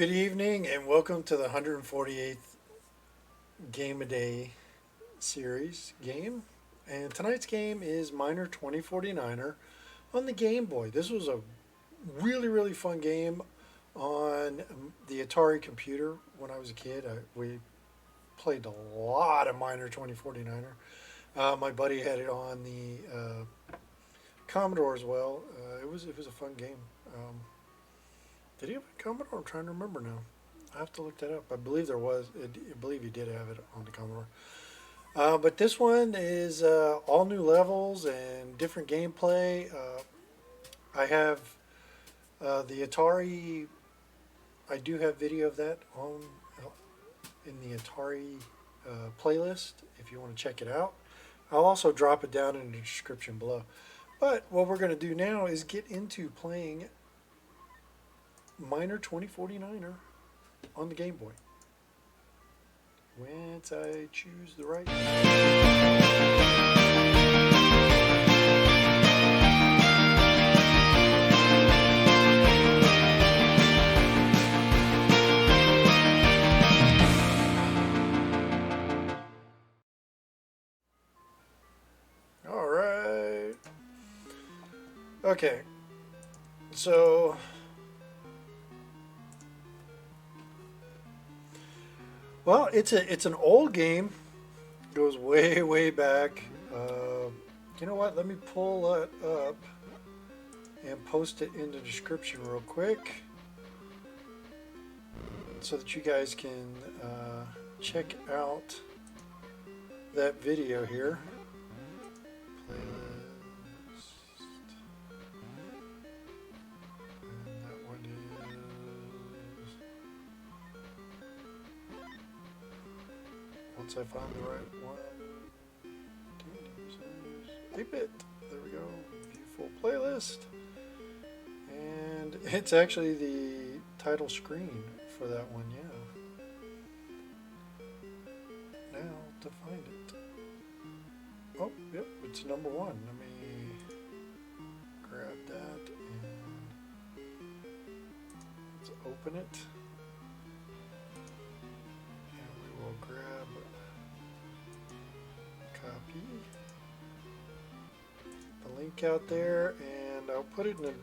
Good evening and welcome to the 148th Game a Day series game. And tonight's game is Miner 2049er on the Game Boy. This was a really fun game on the Atari computer when I was a kid. We played a lot of Miner 2049er. My buddy had it on the Commodore as well. It was a fun game. Did he have a Commodore? I'm trying to remember now. I have to look that up. I believe there was. I believe he did have it on the Commodore. But this one is all new levels and different gameplay. I have the Atari. I do have video of that on in the Atari playlist if you want to check it out. I'll also drop it down in the description below. But what we're going to do now is get into playing Miner 2049er on the Game Boy. Once I choose the right. All right. Okay. So well, it's an old game. It goes way back. You know what? Let me pull it up and post it in the description real quick so that you guys can check out that video here. Playlist. And that one is. Once I find the right one, 8-bit. There we go. View full playlist, and it's actually the title screen for that one. Yeah. Now to find it. Oh, yep, it's number one. Let me grab that and let's open it. And we will grab copy the link out there, and I'll put it in the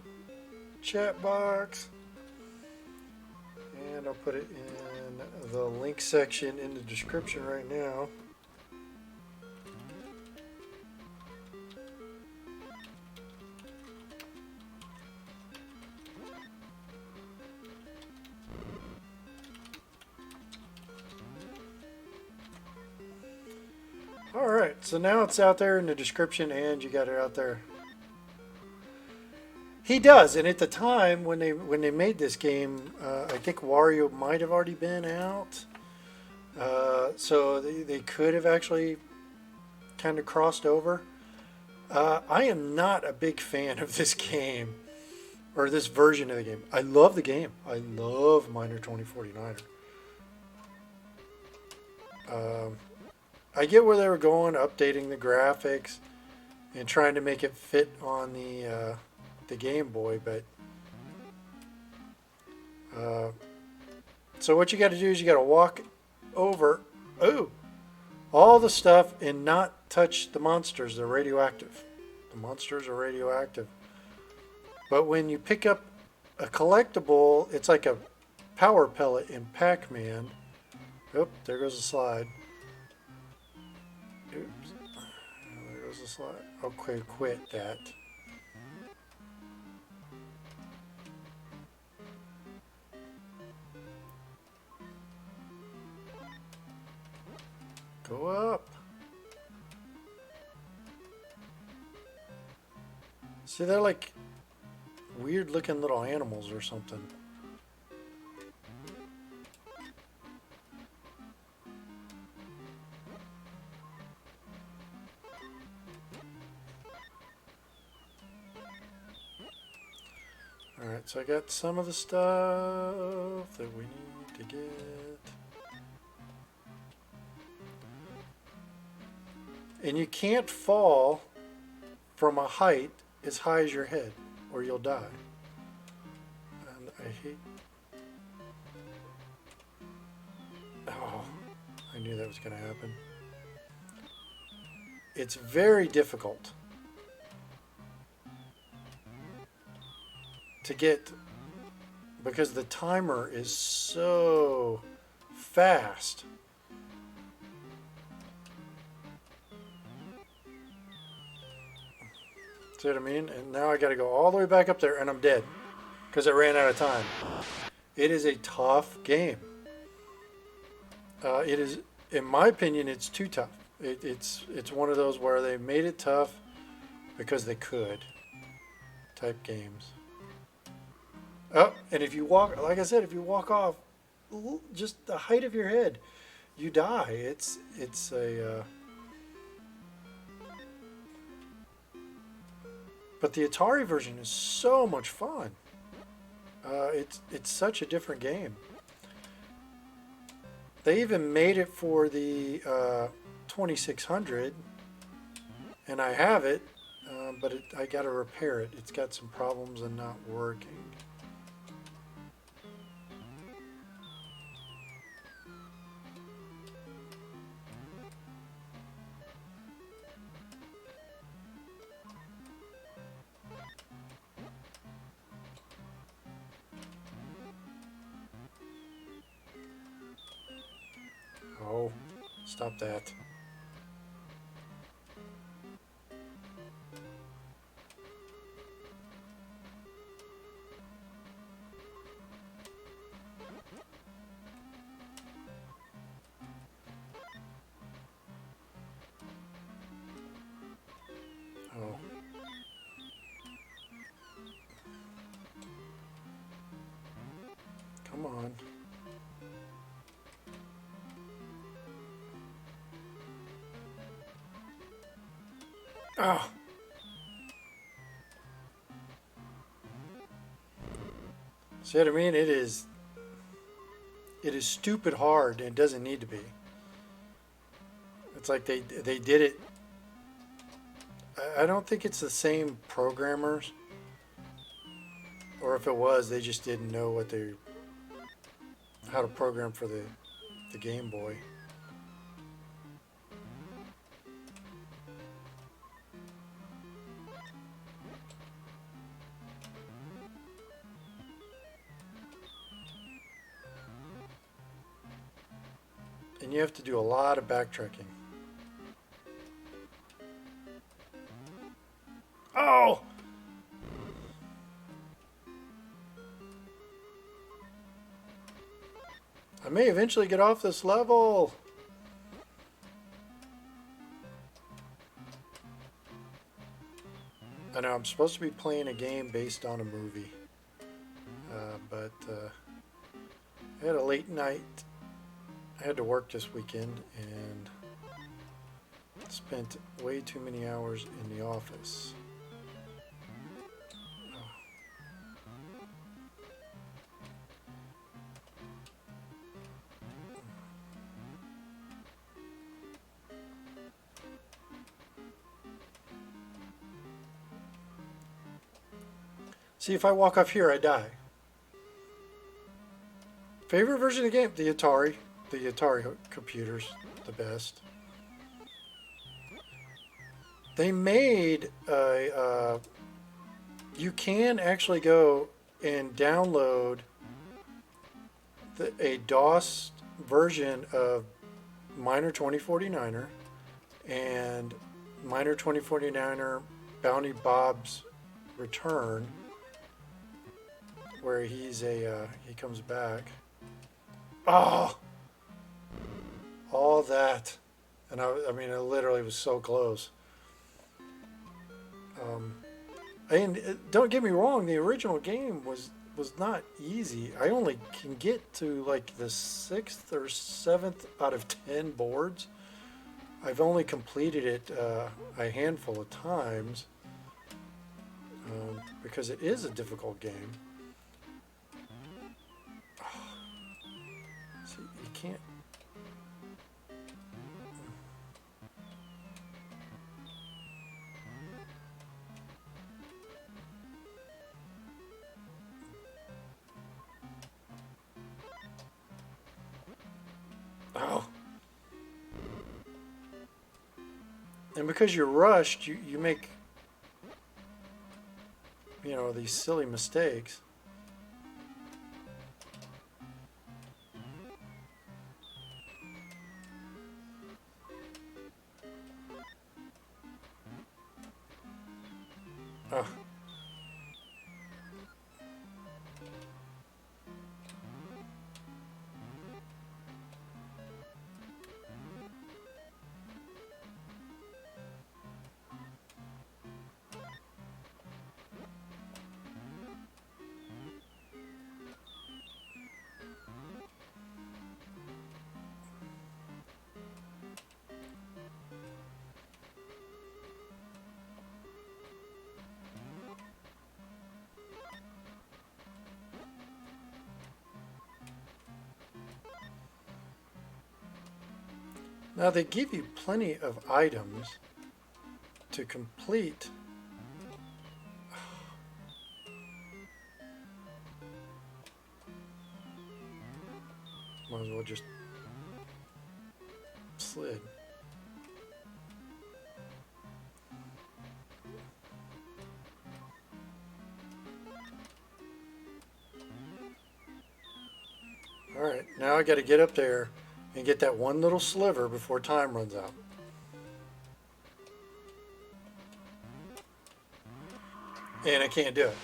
chat box, and I'll put it in the link section in the description right now. Alright, so now it's out there in the description and you got it out there. He does, and at the time when they made this game, I think Wario might have already been out. So they could have actually kind of crossed over. I am not a big fan of this game, or this version of the game. I love the game. I love Miner 2049er. I get where they were going, updating the graphics and trying to make it fit on the Game Boy, but so what you got to do is you got to walk over all the stuff and not touch the monsters. They're radioactive. The monsters are radioactive. But when you pick up a collectible, it's like a power pellet in Pac-Man. Oh, there goes the slide. Oops. There goes the slide. Okay, quit that. Go up. See, they're like weird looking little animals or something. Alright, so I got some of the stuff that we need to get. And you can't fall from a height as high as your head or you'll die. And I hate Oh, I knew that was going to happen. It's very difficult to get because the timer is so fast. See what I mean? And now I got to go all the way back up there, and I'm dead because I ran out of time. It is a tough game. It is, in my opinion, it's too tough. It's one of those where they made it tough because they could type games. Oh, and if you walk, like I said, if you walk off just the height of your head, you die. It's a but the Atari version is so much fun. It's such a different game. They even made it for the 2600, and I have it, but I got to repair it. It's got some problems and not working. Oh, stop that. Oh. Come on. Oh. See what I mean? It is stupid hard and it doesn't need to be. It's like they did it. I don't think it's the same programmers, or if it was, they just didn't know how to program for the Game Boy. And you have to do a lot of backtracking. Oh! I may eventually get off this level. I know I'm supposed to be playing a game based on a movie. But I had a late night. I had to work this weekend and spent way too many hours in the office. See, if I walk off here, I die. Favorite version of the game? The Atari. The Atari computer's the best. They made you can actually go and download a DOS version of Miner 2049er and Miner 2049er Bounty Bob's Return, where he comes back. Oh, all that, and I mean, it literally was so close. And don't get me wrong, the original game was not easy. I only can get to like the 6th or 7th out of 10 boards. I've only completed it a handful of times because it is a difficult game. See, you can't. And because you're rushed, you make, you know, these silly mistakes. Oh. Now they give you plenty of items to complete. Might as well just slid. Alright, now I got to get up there and get that one little sliver before time runs out. And I can't do it.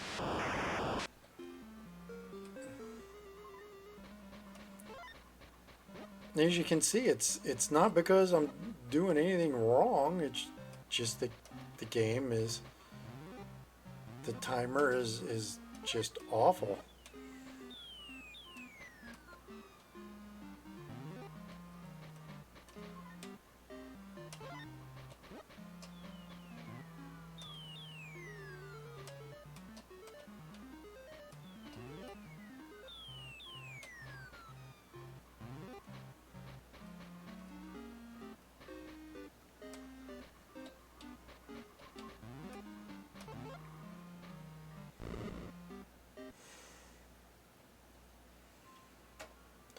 As you can see, it's not because I'm doing anything wrong. It's just that the game is, the timer is just awful.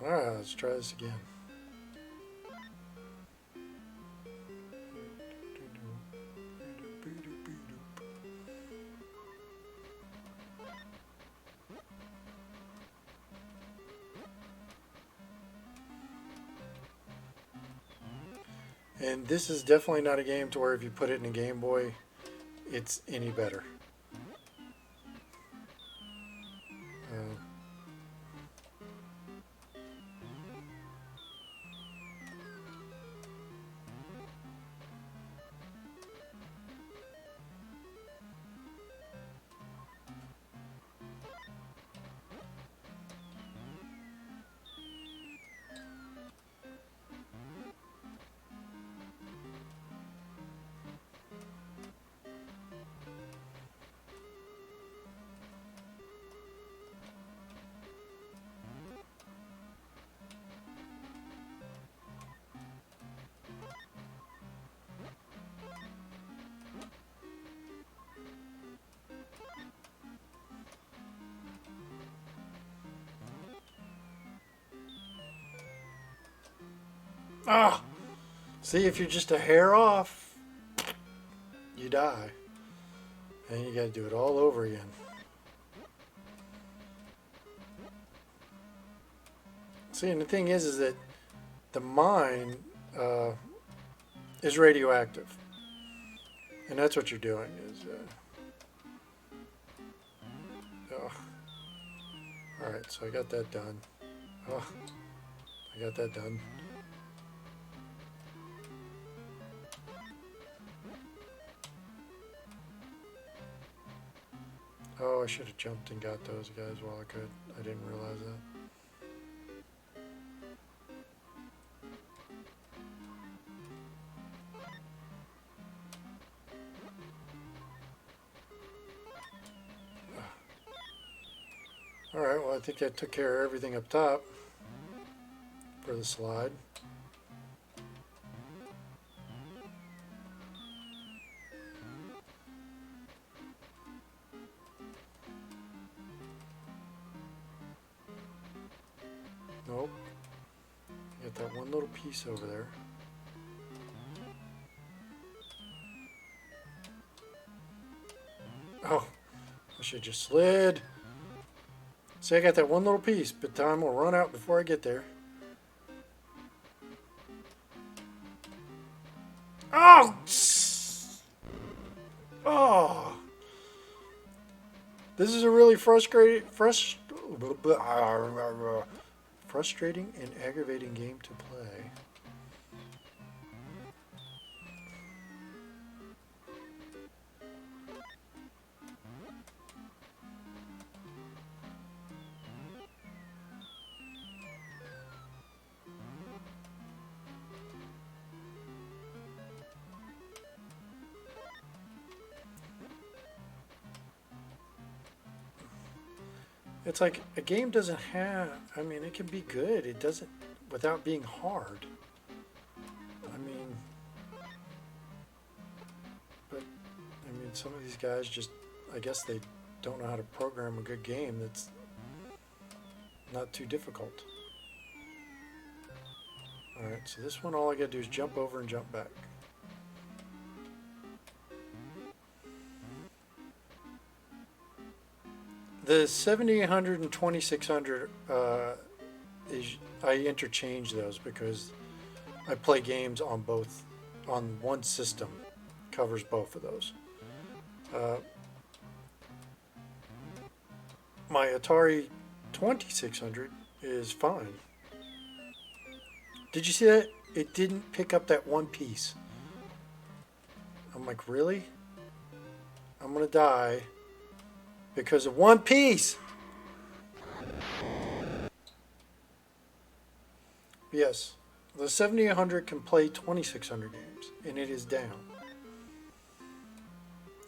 Alright, let's try this again. And this is definitely not a game to where if you put it in a Game Boy, it's any better. Ah! See, if you're just a hair off, you die. And you gotta do it all over again. See, and the thing is that the mine is radioactive. And that's what you're doing is... oh. Alright, so I got that done. Oh, I got that done. Oh, I should have jumped and got those guys while I could. I didn't realize that. Alright, well I think I took care of everything up top for the slide. Nope. Got that one little piece over there. Oh, I should just slid. See, I got that one little piece, but time will run out before I get there. Oh! Oh! This is a really frustrating and aggravating game to play. It's like a game doesn't have, I mean, it can be good. It doesn't, without being hard. I mean, but, I mean, some of these guys just, I guess they don't know how to program a good game that's not too difficult. Alright, so this one, all I gotta do is jump over and jump back. The 7800 and 2600 I interchange those because I play games on both, on one system, covers both of those. My Atari 2600 is fine. Did you see that? It didn't pick up that one piece. I'm like, really? I'm gonna die because of one piece. Yes, the 7800 can play 2600 games, and it is down.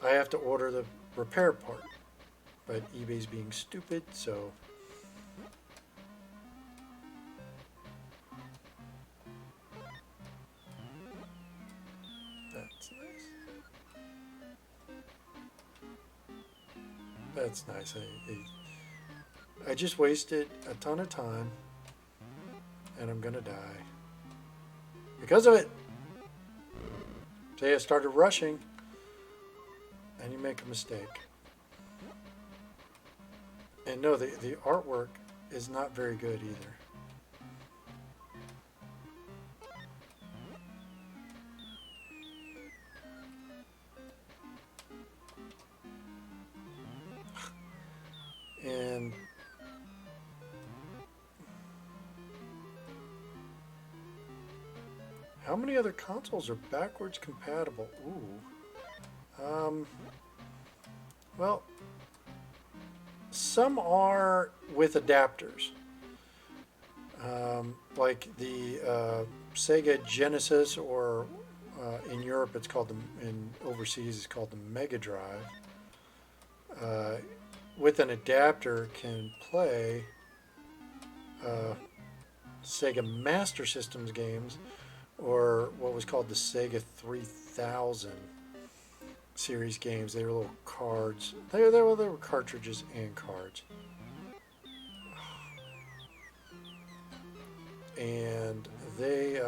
I have to order the repair part, but eBay's being stupid, so... That's nice. That's nice. I just wasted a ton of time, and I'm gonna die because of it. Say I started rushing, and you make a mistake. And no, the artwork is not very good either. And how many other consoles are backwards compatible? Ooh. Well, some are with adapters. Like the Sega Genesis, or in Europe it's called in overseas it's called the Mega Drive. With an adapter can play Sega Master Systems games, or what was called the Sega 3000 series games. They were little cards. They were cartridges and cards. And they,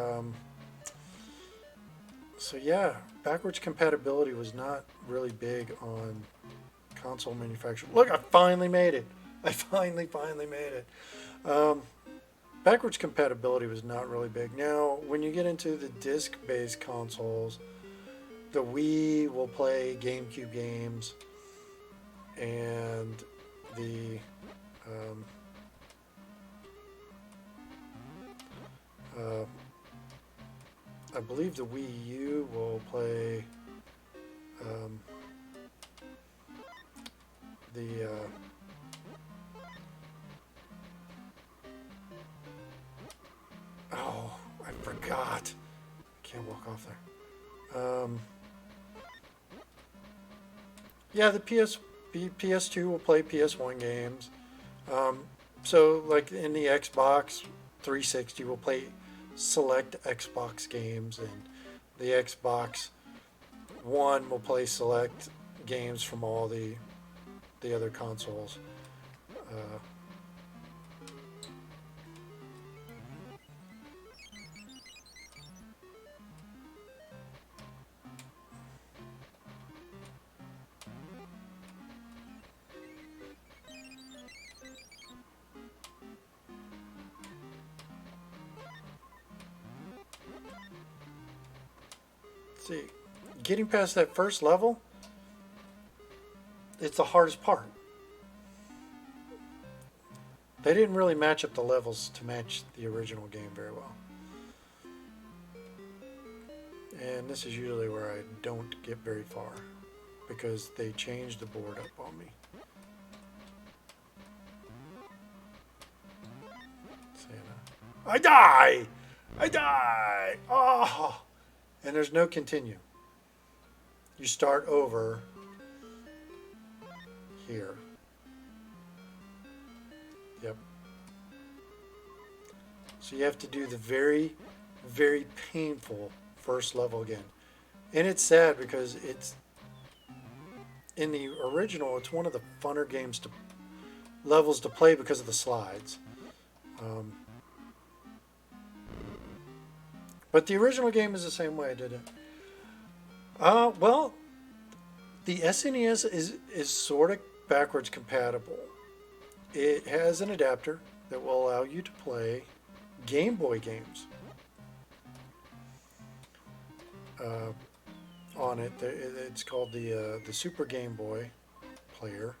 so yeah, backwards compatibility was not really big on console manufacturer. Look, I finally made it. I finally made it. Backwards compatibility was not really big. Now, when you get into the disc-based consoles, the Wii will play GameCube games, and the I believe the Wii U will play the oh, I forgot. I can't walk off there. Yeah, the PS2 will play PS1 games. So, like in the Xbox 360, will play select Xbox games, and the Xbox One will play select games from all the other consoles. See, getting past that first level, it's the hardest part. They didn't really match up the levels to match the original game very well. And this is usually where I don't get very far because they changed the board up on me. Santa. I die! I die! Oh! And there's no continue. You start over here. Yep. So you have to do the very, very painful first level again. And it's sad because it's in the original, it's one of the funner levels to play because of the slides. But the original game is the same way I did it. Well, the SNES is sort of backwards compatible. It has an adapter that will allow you to play Game Boy games on it. It's called the Super Game Boy player,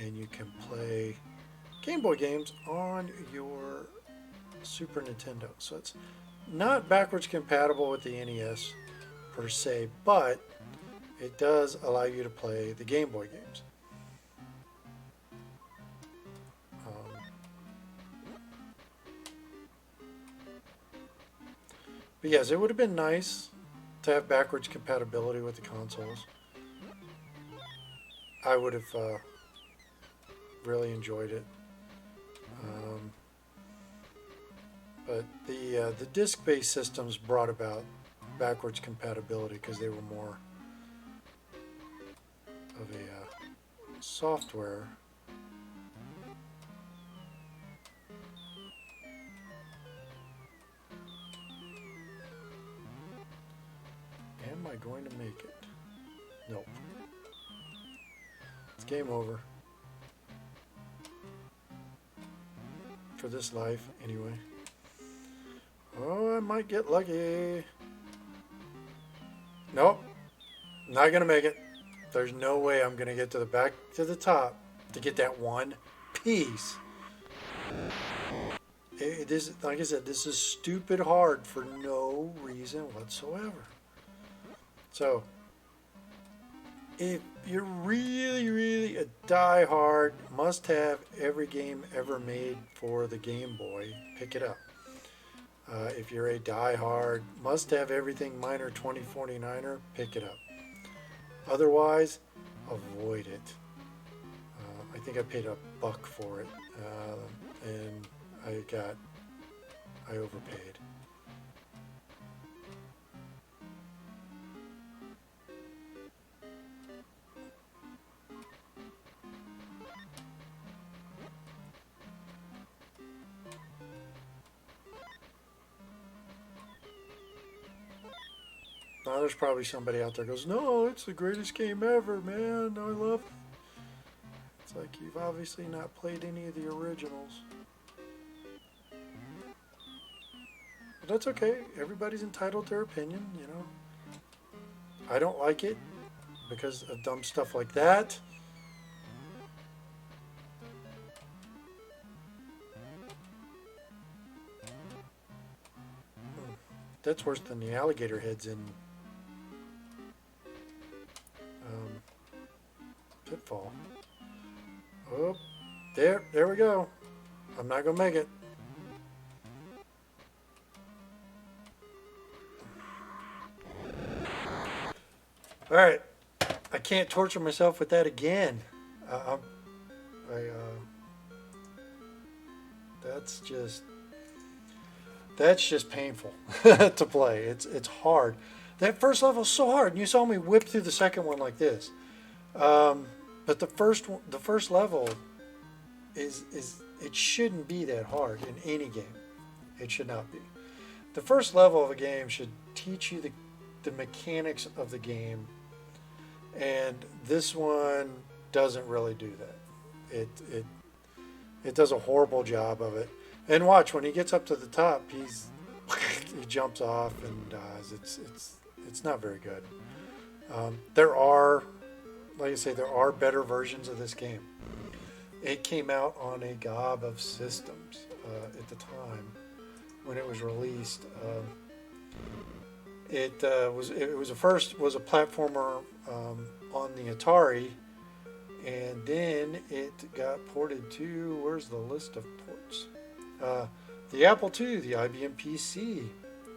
and you can play Game Boy games on your Super Nintendo. So it's not backwards compatible with the NES per se, but it does allow you to play the Game Boy games. But yes, it would have been nice to have backwards compatibility with the consoles. I would have really enjoyed it. But the disc-based systems brought about backwards compatibility because they were more of a software. Am I going to make it? Nope. It's game over. For this life, anyway. Oh, I might get lucky. Nope. Not going to make it. There's no way I'm going to get to the back to the top to get that one piece. This, like I said, this is stupid hard for no reason whatsoever. So, if you're really, really a die-hard, must-have every game ever made for the Game Boy, pick it up. If you're a die-hard, must-have everything Miner 2049er, pick it up. Otherwise, avoid it. I think I paid $1 for it, and I overpaid. Now there's probably somebody out there goes, no, it's the greatest game ever, man. I love it. It's like you've obviously not played any of the originals. But that's okay. Everybody's entitled to their opinion, you know. I don't like it because of dumb stuff like that. That's worse than the alligator heads in Pitfall. Oh, there we go. I'm not gonna make it. All right, I can't torture myself with that again. That's just painful to play. It's hard. That first level is so hard, and you saw me whip through the second one like this. But the first level is it shouldn't be that hard in any game. It should not be. The first level of a game should teach you the mechanics of the game, and this one doesn't really do that. It does a horrible job of it. And watch, when he gets up to the top, he jumps off and dies. It's not very good. There are, like I say, there are better versions of this game. It came out on a gob of systems at the time when it was released. It was a platformer on the Atari, and then it got ported to, where's the list of ports? The Apple II, the IBM PC,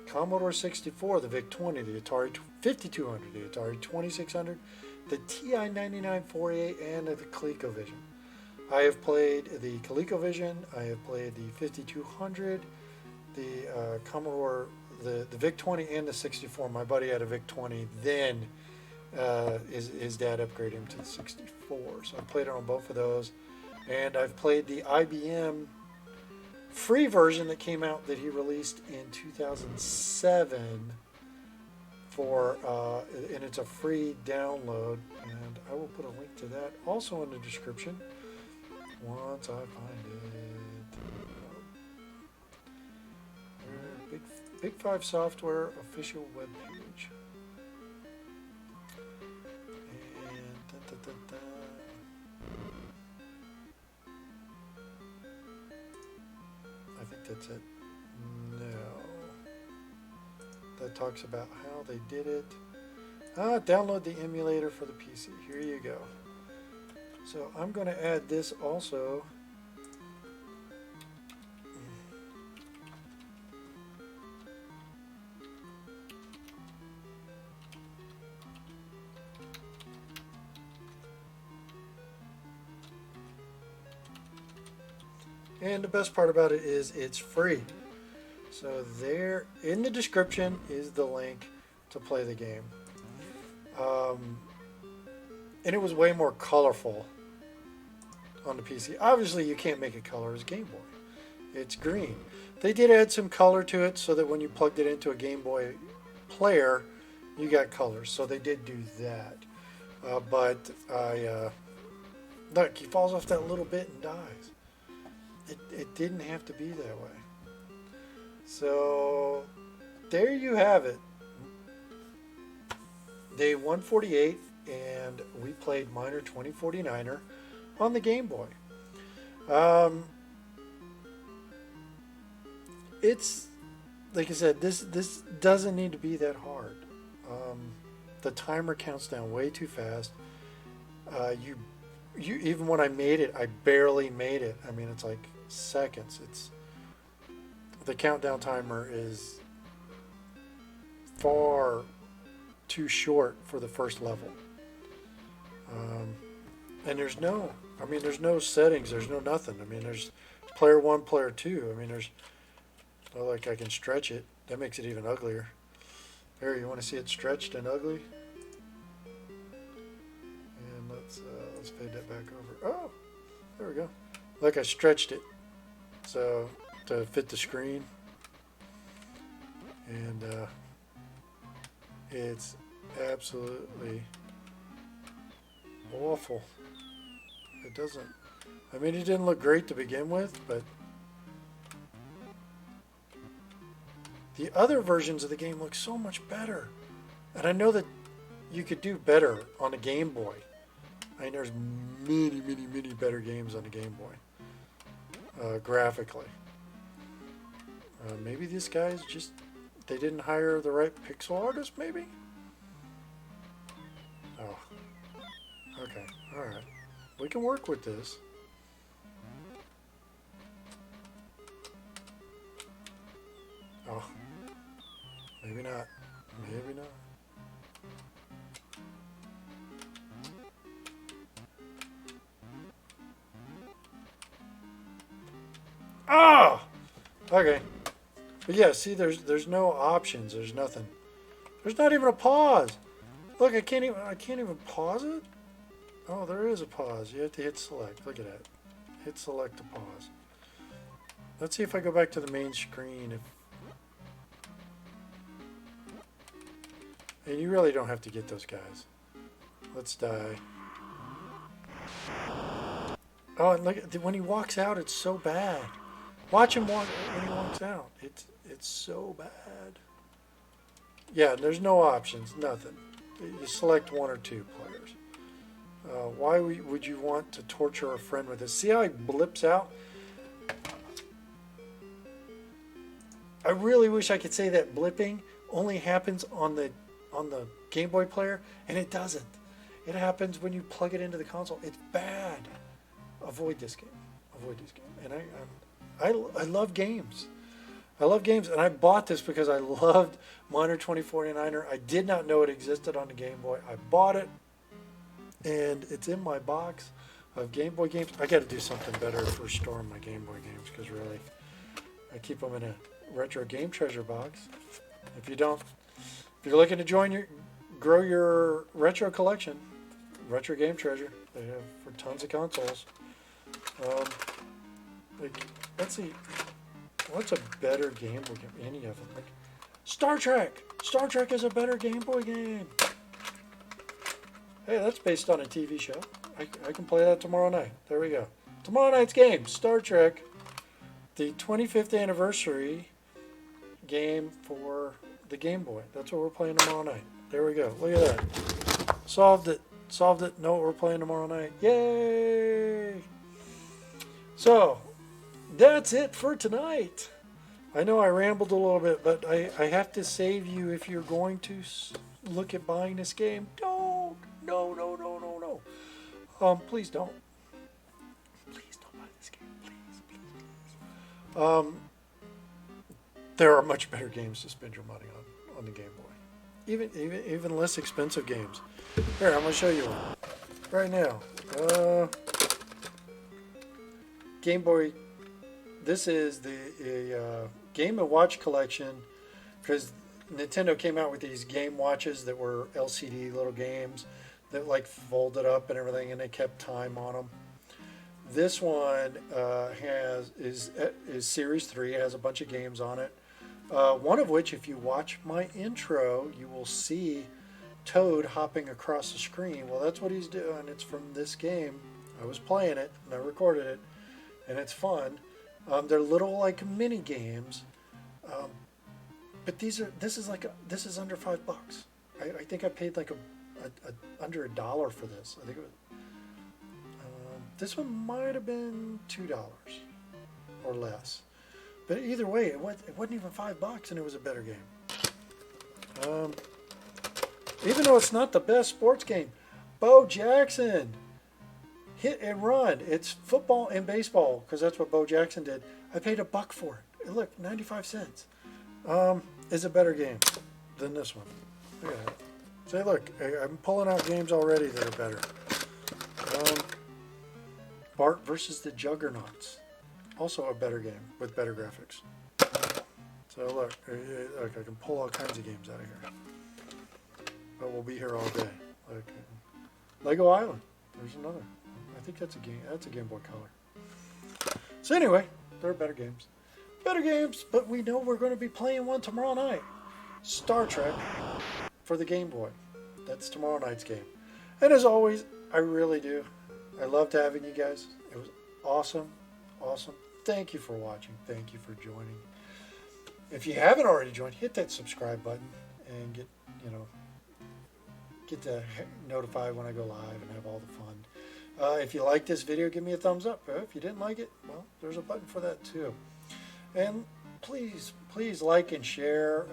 Commodore 64, the VIC-20, the Atari 5200, the Atari 2600, the TI-9948, and the ColecoVision. I have played the ColecoVision, I have played the 5200, the Commodore, the VIC-20, and the 64. My buddy had a VIC-20, then his dad upgraded him to the 64. So I played it on both of those. And I've played the IBM free version that came out that he released in 2007 and it's a free download. And I will put a link to that also in the description once I find it. Big Five Software official webpage. I think that's it. No. That talks about how they did it. Download the emulator for the PC. Here you go. So I'm going to add this also. And the best part about it is it's free. So there in the description is the link to play the game. And it was way more colorful on the PC. Obviously you can't make it color as Game Boy. It's green. They did add some color to it so that when you plugged it into a Game Boy player, you got colors. So they did do that. But look, he falls off that little bit and dies. It didn't have to be that way. So there you have it. Day 148, and we played Miner 2049er on the Game Boy. It's like I said, this doesn't need to be that hard. The timer counts down way too fast. You even when I made it, I barely made it. I mean, it's like seconds. The countdown timer is far too short for the first level. And there's no settings. There's no nothing. I mean, there's player 1, player 2. I mean, there's like I can stretch it. That makes it even uglier. There, you want to see it stretched and ugly? And let's fade that back over. Oh, there we go. Like I stretched it so to fit the screen, and it's absolutely awful. It doesn't. I mean, it didn't look great to begin with, but the other versions of the game look so much better. And I know that you could do better on a Game Boy. I mean, there's many better games on the Game Boy, graphically. Maybe these guys just, they didn't hire the right pixel artist, maybe? Oh. Okay, alright. We can work with this. Oh. Maybe not. Maybe not. Ah! Okay. But yeah, see, there's no options. There's nothing. There's not even a pause. Look, I can't even pause it. Oh, there is a pause. You have to hit select. Look at that. Hit select to pause. Let's see if I go back to the main screen. And you really don't have to get those guys. Let's die. Oh, and look, when he walks out, it's so bad. Watch him walk when he walks out. It's so bad. Yeah, there's no options, nothing. You select one or two players. Why would you want to torture a friend with this? See how he blips out? I really wish I could say that blipping only happens on the Game Boy player, and it doesn't. It happens when you plug it into the console. It's bad. Avoid this game. Avoid this game. And I love games. I love games, and I bought this because I loved Miner 2049er. I did not know it existed on the Game Boy. I bought it, and it's in my box of Game Boy games. I got to do something better for storing my Game Boy games, because really, I keep them in a retro game treasure box. If you're looking to grow your retro collection, retro game treasure, they have for tons of consoles. Let's see. What's a better Game Boy game? Any of them? Like Star Trek. Star Trek is a better Game Boy game. Hey, that's based on a TV show. I can play that tomorrow night. There we go. Tomorrow night's game, Star Trek, the 25th anniversary game for the Game Boy. That's what we're playing tomorrow night. There we go. Look at that. Solved it. Solved it. Know what we're playing tomorrow night. Yay! So, that's it for tonight. I know I rambled a little bit, but I have to save you if you're going to look at buying this game. Don't. No. Please don't. Please don't buy this game. Please. There are much better games to spend your money on the Game Boy. Even less expensive games. Here, I'm going to show you one. Right now. Game Boy. This is the Game & Watch collection, because Nintendo came out with these game watches that were LCD little games that like folded up and everything, and they kept time on them. This one is Series 3. It has a bunch of games on it. One of which, if you watch my intro, you will see Toad hopping across the screen. Well, that's what he's doing. It's from this game. I was playing it, and I recorded it, and it's fun. They're little like mini games, but this is under $5. I think I paid like under $1 for this. I think it was. This one might have been $2 or less, but either way, it wasn't even $5, and it was a better game. Even though it's not the best sports game, Bo Jackson. Hit and run. It's football and baseball, because that's what Bo Jackson did. I paid $1 for it. Look, 95 cents. Is a better game than this one. Look at that. Say, look, I'm pulling out games already that are better. Bart versus the Juggernauts. Also a better game with better graphics. So look, I can pull all kinds of games out of here. But we'll be here all day. Like Lego Island. There's another. I think that's a game. That's a Game Boy Color. So anyway, there are better games. Better games, but we know we're going to be playing one tomorrow night. Star Trek for the Game Boy. That's tomorrow night's game. And as always, I really do. I loved having you guys. It was awesome. Awesome. Thank you for watching. Thank you for joining. If you haven't already joined, hit that subscribe button and get notified when I go live and have all the fun. If you like this video, give me a thumbs up. If you didn't like it, well, there's a button for that too. And please like and share.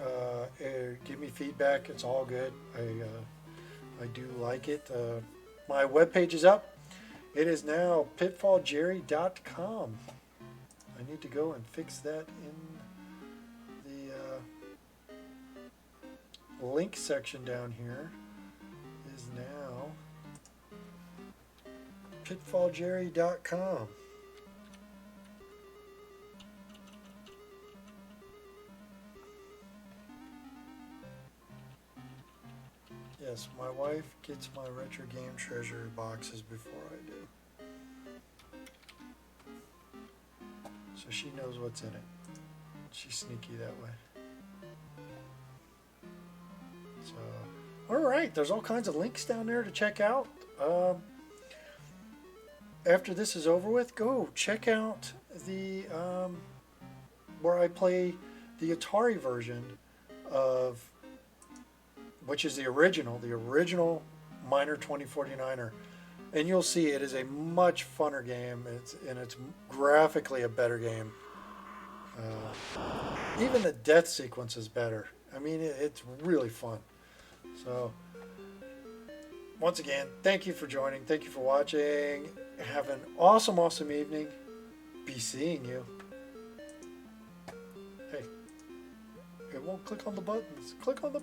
Give me feedback. It's all good. I do like it. My webpage is up. It is now pitfall-jerry.com. I need to go and fix that in the link section down here. Is now pitfall-jerry.com. Yes, my wife gets my retro game treasure boxes before I do. So she knows what's in it. She's sneaky that way. So, alright, there's all kinds of links down there to check out. After this is over with, go check out the where I play the Atari version of which is the original Miner 2049er. And you'll see it is a much funner game. It's graphically a better game. Even the death sequence is better. I mean, it's really fun. So, once again, thank you for joining. Thank you for watching. Have an awesome, awesome evening. Be seeing you. Hey, it won't click on the buttons. Click on the